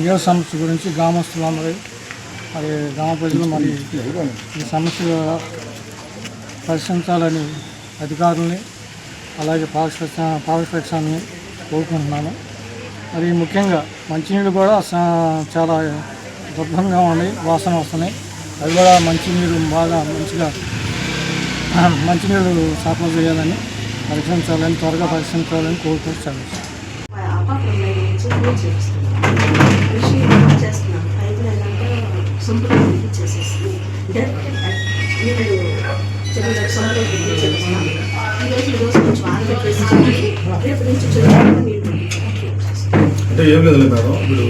నీళ్ళ సమస్య గురించి గ్రామస్తులందరూ మరి గ్రామ ప్రజలు మరి ఈ సమస్య పరిష్కరించాలని అధికారుల్ని అలాగే పారిశ్రామికని కోరుకుంటున్నాను. మరి ముఖ్యంగా మంచినీళ్ళు కూడా చాలా దుర్భంగా ఉన్నాయి, వాసన వస్తున్నాయి. అది కూడా మంచినీరు బాగా మంచినీళ్ళు సరఫరా చేయాలని పరిశ్రమించాలని త్వరగా పరిశ్రమించాలని కోరుకుంటున్నాను. అంటే ఏం లేదులే మేడం, ఇప్పుడు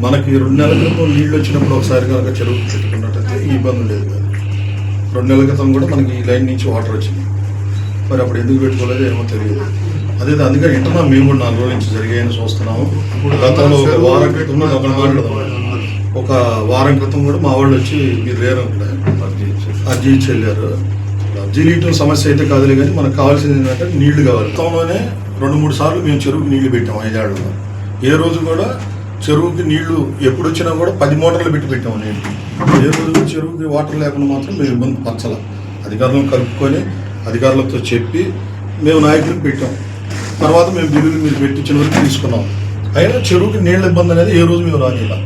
మనకి 2 నెలల క్రితం నీళ్ళు వచ్చినప్పుడు ఒకసారి కనుక చెరువు పెట్టుకున్నట్టయితే ఈ ఇబ్బంది లేదు కదా. 2 నెలల క్రితం కూడా మనకి ఈ లైన్ నుంచి వాటర్ వచ్చింది. మరి అప్పుడు ఎందుకు పెట్టుకోలేదు ఏమో తెలియదు. అదే అందుకని ఇంటర్నల్ మేము కూడా 4 రోజుల నుంచి జరిగాయని చూస్తున్నాము. గతంలో ఒక వారం క్రితం ఒక వారం క్రితం కూడా మా వాళ్ళు వచ్చి మీరు లేరు అక్కడ అర్జీ ఇచ్చి వెళ్ళారు. అర్జీలు ఇవ్వడం సమస్య అయితే కాదులే, కానీ మనకు కావాల్సింది ఏంటంటే నీళ్లు కావాలి. గతంలోనే 2-3 సార్లు మేము చెరువుకి నీళ్లు పెట్టాము 5 ఏళ్లలో. ఏ రోజు కూడా చెరువుకి నీళ్లు ఎప్పుడు వచ్చినా కూడా 10 మోటార్లు పెట్టాము నీళ్ళు. ఏ రోజు చెరువుకి వాటర్ లేకుండా మాత్రం మేము ఇబ్బంది పరచాల. అధికారులను కలుపుకొని అధికారులతో చెప్పి మేము నాయకులకు పెట్టాం. తర్వాత మేము బిల్లులు మీరు పెట్టించిన వరకు తీసుకున్నాం. అయినా చెరువుకి నీళ్ళ ఇబ్బంది అనేది ఏ రోజు మేము రానిలా.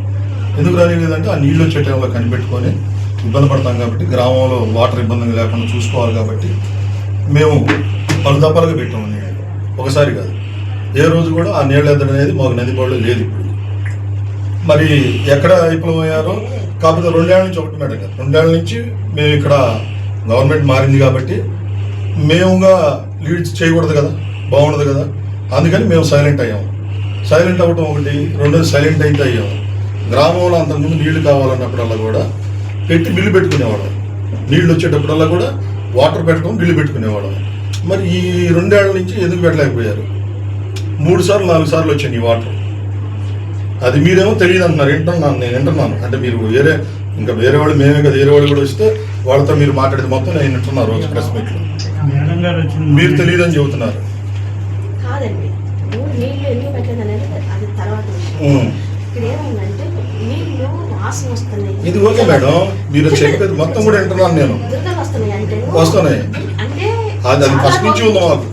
ఎందుకు రానిలేదంటే ఆ నీళ్ళు వచ్చే టైంలో కనిపెట్టుకొని ఇబ్బంది పడతాం కాబట్టి, గ్రామంలో వాటర్ ఇబ్బంది లేకుండా చూసుకోవాలి కాబట్టి మేము పలుదపాలుగా పెట్టాము నీళ్ళు. ఒకసారి కాదు, ఏ రోజు కూడా ఆ నీళ్ళ ఎద్దడి అనేది మాకు నదిపాడులో లేదు. ఇప్పుడు మరి ఎక్కడ విఫలమయ్యారో కాకపోతే 2 ఏళ్ల నుంచి ఒకటి మేడం కదా, 2 ఏళ్ల నుంచి మేము ఇక్కడ గవర్నమెంట్ మారింది కాబట్టి మేముగా లీడ్ చేయకూడదు కదా, బాగుండదు కదా. అందుకని మేము సైలెంట్ అయ్యాము. సైలెంట్ అవ్వటం ఒకటి, 2 సైలెంట్ అయితే అయ్యాము. గ్రామంలో అంతకుముందు నీళ్లు కావాలన్నప్పుడల్లా కూడా పెట్టి బిల్లు పెట్టుకునేవాళ్ళం. నీళ్ళు వచ్చేటప్పుడల్లా కూడా వాటర్ పెట్టడం బిల్లు పెట్టుకునేవాళ్ళం. మరి ఈ 2 ఏళ్ల నుంచి ఎందుకు పెట్టలేకపోయారు? 3 సార్లు 4 సార్లు వచ్చాయి ఈ వాటర్. అది మీరేమో తెలియదు అంటున్నారు. నేను వింటున్నాను. అంటే మీరు వేరే వాళ్ళు మేమే కదా, వేరే వాళ్ళు కూడా వస్తే వాళ్ళతో మీరు మాట్లాడేది మొత్తం నేను వింటున్నాను రోజు ప్రెస్ మీట్లో. మీరు తెలియదు అని చెబుతున్నారు. ఇది ఓకే మేడం, మీరు చెప్పేది మొత్తం కూడా వింటున్నాను నేను. వస్తున్నాయి, అది ఫస్ట్ నుంచి ఉంది మాకు.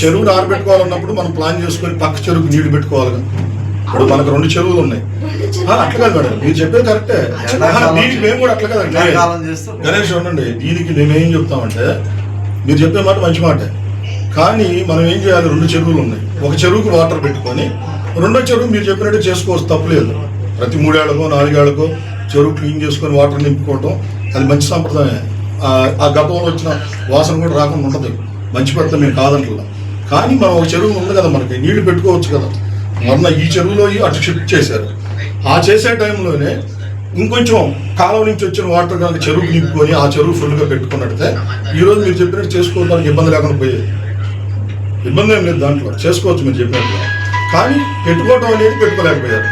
చెరువుని ఆరబెట్టుకోవాలన్నప్పుడు మనం ప్లాన్ చేసుకొని పక్క చెరువుకి నీళ్లు పెట్టుకోవాలి. ఇప్పుడు మనకు 2 చెరువులు ఉన్నాయి. అట్లా కాదు మేడం, మీరు చెప్పేది కరెక్టే. దీనికి మేము కూడా అట్లా కదండి గణేష్ ఉండండి. దీనికి మేమేం చెప్తామంటే, మీరు చెప్పే మాట మంచి మాటే, కానీ మనం ఏం చేయాలి? 2 చెరువులు ఉన్నాయి. ఒక చెరువుకి వాటర్ పెట్టుకొని 2వ చెరువు మీరు చెప్పినట్టు చేసుకోవచ్చు, తప్పులేదు. ప్రతి 3 ఏళ్లకో 4 ఏళ్లకో చెరువు క్లీన్ చేసుకొని వాటర్ నింపుకోవటం అది మంచి సంప్రదాయం. ఆ గతంలో వచ్చిన వాసన కూడా రాకుండా ఉంటుంది. మంచి పడతాం మేము కాదంటలా. కానీ మనం ఒక చెరువు ఉంది కదా, మనకి నీళ్లు పెట్టుకోవచ్చు కదా. మొన్న ఈ చెరువులో అటు షిఫ్ట్ చేశారు. ఆ చేసే టైంలోనే ఇంకొంచెం కాలువ నుంచి వచ్చిన వాటర్ కనుక చెరువుకి నింపుకొని ఆ చెరువు ఫుల్గా పెట్టుకున్నట్టే ఈరోజు మీరు చెప్పినట్టు చేసుకోవడానికి ఇబ్బంది లేకుండా పోయేది. ఇబ్బంది ఏం లేదు, దాంట్లో చేసుకోవచ్చు మీరు చెప్పినట్టుగా. కానీ పెట్టుకోవటం అనేది పెట్టుకోలేకపోయారు.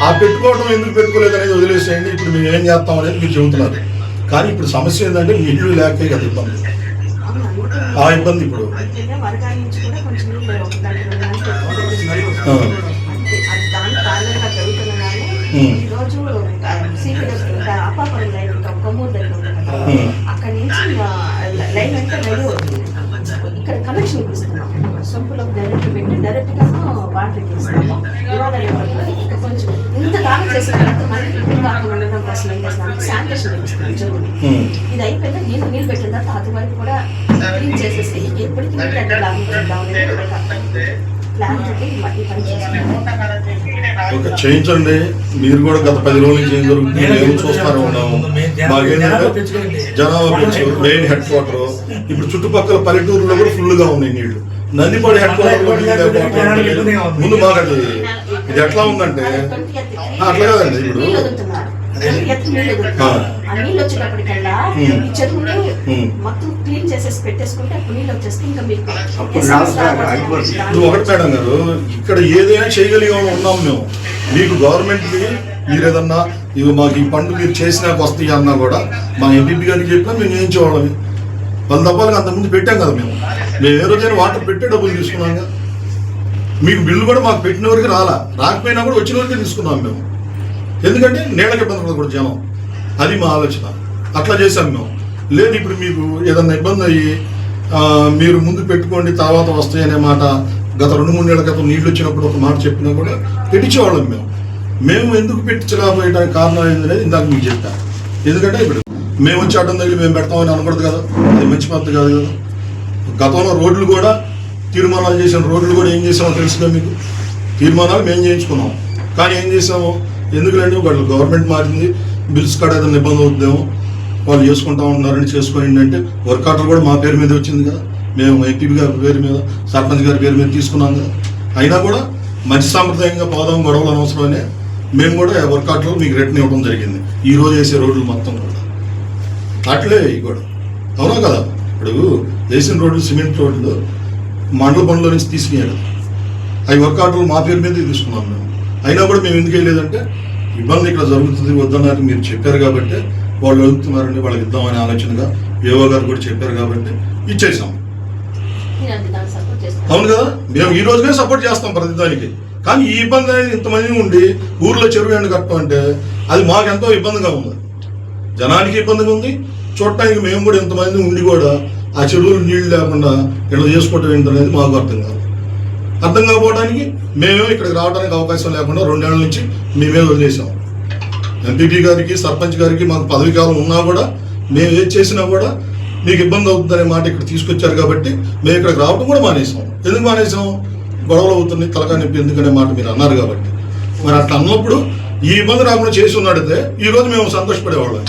ఆ పెట్టుకోవటం ఎందుకు పెట్టుకోలేదు అనేది వదిలేసేయండి. ఇప్పుడు మేము ఏం చేస్తాం అనేది మీరు చెబుతున్నారు. కానీ ఇప్పుడు సమస్య ఏంటంటే నీళ్లు లేకే కదా ఇబ్బంది. ఆ ఇబ్బంది ఇప్పుడు అక్కడి నుంచి లైన్ అంటే ఇక్కడ కనెక్షన్ ఇస్తున్నాం. సొంపులో డైరెక్ట్ పెట్టి డైరెక్ట్ గా వాటర్ ఇస్తున్నాము. ఇవాళ కొంచెం ఇంత దాకా చేసిన తర్వాత మళ్ళీ ఇప్పుడు కాకుండా ఉండడం కోసం ఏం చేస్తున్నాం, శానిటేషన్ ఇస్తున్నాం చెరువుని. ఇది అయిపోయినా నీళ్ళు పెట్టిన తర్వాత అటువైపు కూడా క్లీన్ చేసేసి ఎప్పటికీ నీళ్ళు చేయించండి. మీరు కూడా గత 10 రోజుల నుంచి ఏం జరుగుతుంది మేము చూస్తానే ఉన్నాము. మాకేంటంటే జనాభా పెంచు మెయిన్ హెడ్ క్వార్టర్. ఇప్పుడు చుట్టుపక్కల పల్లెటూరులో కూడా ఫుల్గా ఉన్నాయి నీళ్లు. నందిపాడు హెడ్ క్వార్టర్ ముందు మాకు ఇది ఎట్లా ఉందంటే అట్లా కదండి. ఇప్పుడు నీళ్ళు వచ్చేటప్పటికల్లా ఈ చెరువుని మొత్తం క్లీన్ చేసేసి పెట్టేసుకుంటే అప్పుడు నీళ్ళు వచ్చేస్తే ఇంకా మీకు ఒకటి మేడం గారు, ఇక్కడ ఏదైనా చేయగలిగాము ఉన్నాం మేము. మీకు గవర్నమెంట్కి మీరు ఏదన్నా ఇవి మాకు ఈ పండు మీరు చేసినాక వస్తాయి అన్నా కూడా మా ఎంపీపీ గారికి చెప్పినా మేము చేయించేవాళ్ళమి. 100 దఫాలుగా అంతకుముందు పెట్టాం కదా మేము ఏ రోజైనా వాటర్ పెట్టే డబ్బులు తీసుకున్నాం కదా. మీకు బిల్లు కూడా మాకు పెట్టిన వరకు రాకపోయినా కూడా వచ్చిన వరకే తీసుకున్నాం మేము. ఎందుకంటే నీళ్ళకి ఇబ్బంది పడకూడదు కూడా జనం, అది మా ఆలోచన. అట్లా చేశాం మేము. లేదు ఇప్పుడు మీకు ఏదన్నా ఇబ్బంది అయ్యి మీరు ముందు పెట్టుకోండి తర్వాత వస్తాయనే మాట గత 2-3 నెలల క్రితం నీళ్ళు వచ్చినప్పుడు ఒక మాట చెప్పినా కూడా పెట్టించేవాళ్ళం మేము ఎందుకు పెట్టించలేకపోయడానికి కారణం ఏంటనేది ఇందాక మీకు చెప్పాను. ఎందుకంటే ఇప్పుడు మేము వచ్చి అడ్డం తగిలి మేము పెడతామని అనకూడదు కదా, అది మంచి పద్ధతి కాదు కదా. గతంలో రోడ్లు కూడా తీర్మానాలు చేసిన రోడ్లు కూడా ఏం చేసామో తెలుసుగా మీకు. తీర్మానాలు మేము చేయించుకున్నాం, కానీ ఏం చేసాము ఎందుకులేండి వాళ్ళు గవర్నమెంట్ మారింది, బిల్స్ కాడ ఏదైనా ఇబ్బంది అవుతుందేమో వాళ్ళు చేసుకుంటా ఉన్నారని చేసుకొని ఏంటంటే వర్క్ ఆర్డర్ కూడా మా పేరు మీద వచ్చింది కదా, మేము ఎంపీపీ గారి పేరు మీద సర్పంచ్ గారి పేరు మీద తీసుకున్నాం కదా. అయినా కూడా మంచి సాంప్రదాయంగా పోదాం, గొడవలు అనవసరమనే మేము కూడా వర్క్ ఆర్డర్లో మీకు రిటర్న్ ఇవ్వడం జరిగింది. ఈ రోజు వేసే రోడ్లు మొత్తం కూడా అట్లే కూడా అవునా కదా. ఇప్పుడు వేసిన రోడ్లు సిమెంట్ రోడ్లు మండల పనుల నుంచి తీసుకునేది, అవి వర్క్ ఆర్డర్లు మా పేరు మీద తీసుకున్నాం మేము. అయినా కూడా మేము ఎందుకు వెళ్ళలేదంటే ఇబ్బంది ఇక్కడ జరుగుతుంది వద్దన్నారు మీరు చెప్పారు కాబట్టి వాళ్ళు వెళ్తున్నారండి వాళ్ళకి ఇద్దామనే ఆలోచనగా ఏవో గారు కూడా చెప్పారు కాబట్టి ఇచ్చేసాం. అవును కదా, మేము ఈ రోజునే సపోర్ట్ చేస్తాం ప్రతిదానికి. కానీ ఈ ఇబ్బంది అనేది ఇంతమంది ఉండి ఊర్లో చెరువు ఎండ కట్టడం అంటే అది మాకు ఎంతో ఇబ్బందిగా ఉంది, జనానికి ఇబ్బందిగా ఉంది. చూడటానికి మేము కూడా ఇంతమంది ఉండి కూడా ఆ చెరువులు నీళ్లు లేకుండా ఇక్కడ చేసుకోవటం ఏంటనేది మాకు అర్థం కాకపోవడానికి మేమే ఇక్కడికి రావడానికి అవకాశం లేకుండా 2 నెలల నుంచి మేమే వదిలేసాం. ఎంపీపీ గారికి సర్పంచ్ గారికి మాకు పదవి కాలం ఉన్నా కూడా మేము ఏది చేసినా కూడా మీకు ఇబ్బంది అవుతుందనే మాట ఇక్కడ తీసుకొచ్చారు కాబట్టి మేము ఇక్కడికి రావడం కూడా మానేసాం. ఎందుకు మానేసాం? గొడవలు అవుతుంది తలకా నొప్పి ఎందుకనే మాట మీరు అన్నారు కాబట్టి. మరి అట్లా అన్నప్పుడు ఈ ఇబ్బంది రాకుండా చేసి ఉన్నాడితే ఈరోజు మేము సంతోషపడేవాళ్ళం.